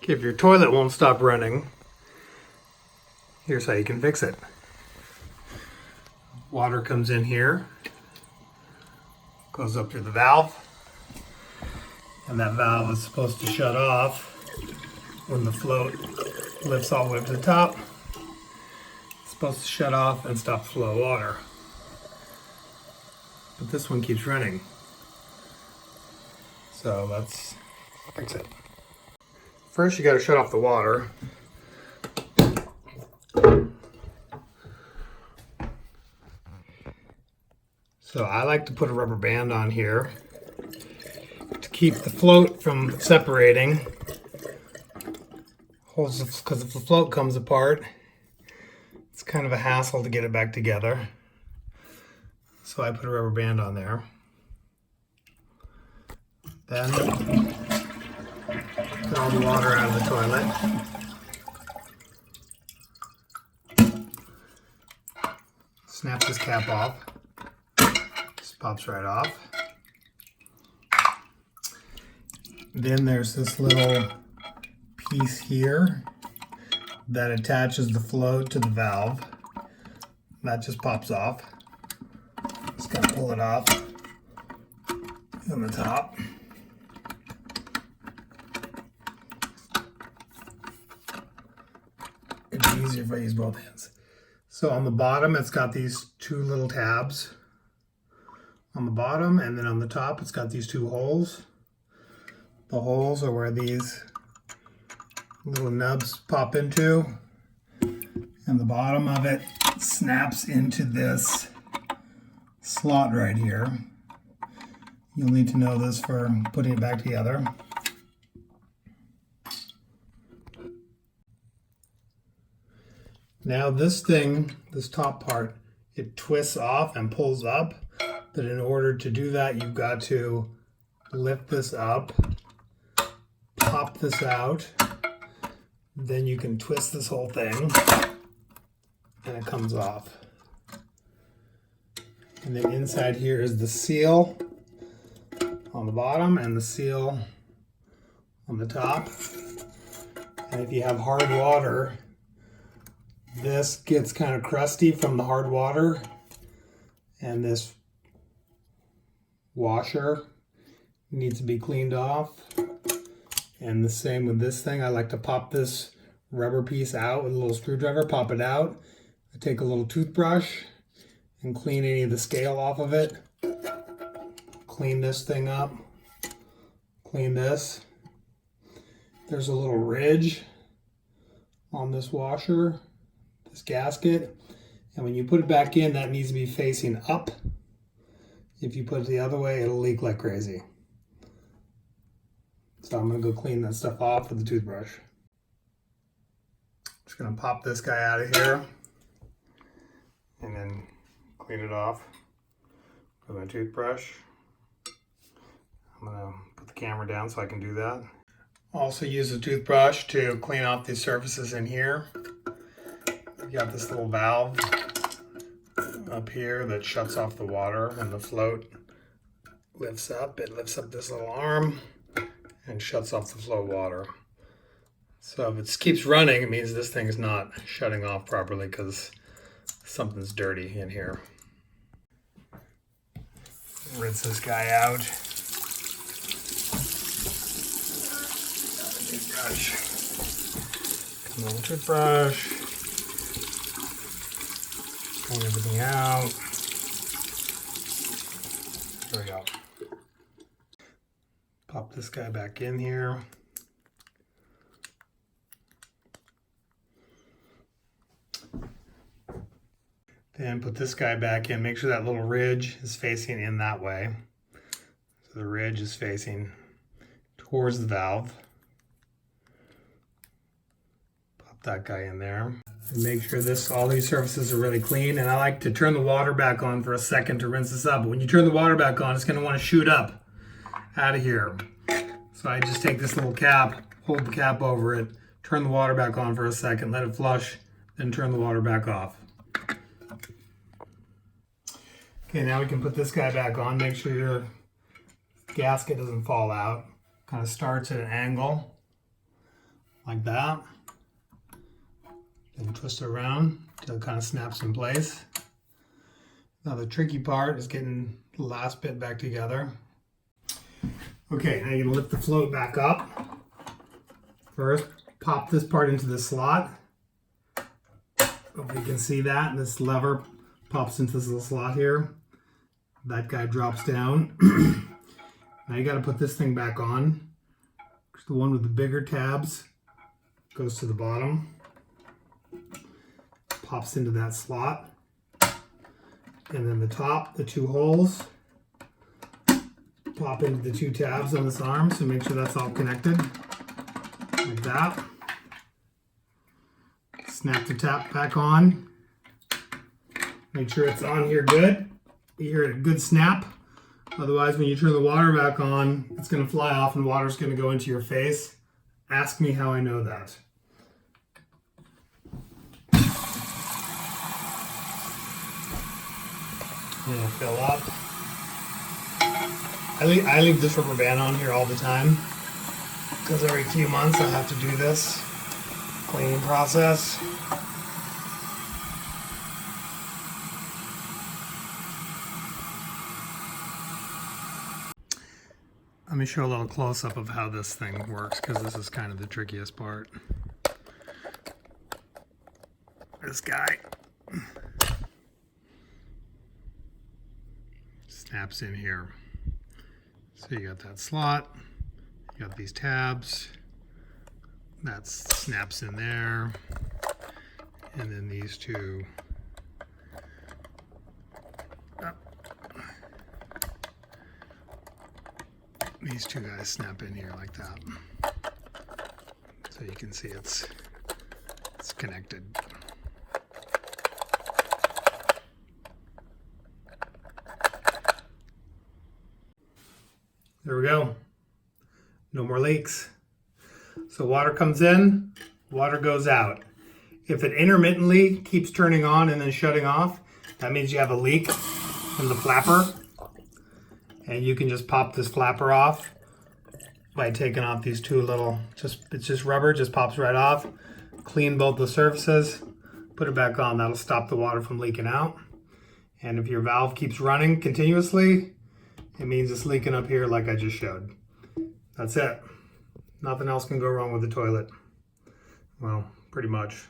Okay, if your toilet won't stop running, here's how you can fix it. Water comes in here, goes up through the valve, and that valve is supposed to shut off when the float lifts all the way up to the top. It's supposed to shut off and stop the flow of water. But this one keeps running. So let's fix it. First you got to shut off the water. So I like to put a rubber band on here to keep the float from separating. Because if the float comes apart, it's kind of a hassle to get it back together. So I put a rubber band on there. Then get all the water out of the toilet. Snap this cap off. Just pops right off. Then there's this little piece here that attaches the float to the valve. That just pops off. Just gotta pull it off on the top. It'd be easier if I use both hands. So on the bottom, it's got these two little tabs on the bottom, and then on the top, it's got these two holes. The holes are where these little nubs pop into, and the bottom of it snaps into this slot right here. You'll need to know this for putting it back together. Now this thing, this top part, it twists off and pulls up, but in order to do that, you've got to lift this up, pop this out, then you can twist this whole thing and it comes off. And then inside here is the seal on the bottom and the seal on the top. And if you have hard water, this gets kind of crusty from the hard water, and this washer needs to be cleaned off. And the same with this thing. I like to pop this rubber piece out with a little screwdriver, pop it out. I take a little toothbrush and clean any of the scale off of it. Clean this thing up. Clean this. There's a little ridge on this washer, this gasket. And when you put it back in, that needs to be facing up. If you put it the other way, it'll leak like crazy. So I'm going to go clean that stuff off with the toothbrush. Just going to pop this guy out of here and then clean it off with my toothbrush. I'm going to put the camera down so I can do that. Also use the toothbrush to clean off these surfaces in here. You got this little valve up here that shuts off the water, and the float lifts up. It lifts up this little arm and shuts off the flow of water. So if it keeps running, it means this thing's not shutting off properly because something's dirty in here. Rinse this guy out. Toothbrush. A little toothbrush. Clean everything out. There we go. Pop this guy back in here. Then put this guy back in. Make sure that little ridge is facing in that way. So the ridge is facing towards the valve. Pop that guy in there. And make sure all these surfaces are really clean. And I like to turn the water back on for a second to rinse this up. But when you turn the water back on, it's going to want to shoot up out of here. So I just take this little cap, hold the cap over it, turn the water back on for a second, let it flush, then turn the water back off. Okay, now we can put this guy back on. Make sure your gasket doesn't fall out. Kind of starts at an angle like that. Then twist it around till it kind of snaps in place. Now the tricky part is getting the last bit back together. Okay, now you're gonna lift the float back up. First, pop this part into the slot. Hope you can see that. This lever pops into this little slot here. That guy drops down. Now you gotta put this thing back on. The one with the bigger tabs goes to the bottom. Pops into that slot. And then the top, the two holes, pop into the two tabs on this arm, so make sure that's all connected, like that. Snap the tap back on. Make sure it's on here good. You hear a good snap. Otherwise, when you turn the water back on, it's going to fly off and water's going to go into your face. Ask me how I know that. It'll fill up. I leave this rubber band on here all the time because every few months I have to do this cleaning process. Let me show a little close-up of how this thing works because this is kind of the trickiest part. This guy snaps in here. So you got that slot, you got these tabs, that snaps in there, and then these two guys snap in here like that. So you can see it's connected. There we go. No more leaks. So water comes in, water goes out. If it intermittently keeps turning on and then shutting off, that means you have a leak in the flapper. And you can just pop this flapper off by taking off these two little, it's just rubber, just pops right off. Clean both the surfaces, put it back on. That'll stop the water from leaking out. And if your valve keeps running continuously, it means it's leaking up here like I just showed. That's it. Nothing else can go wrong with the toilet. Well, pretty much.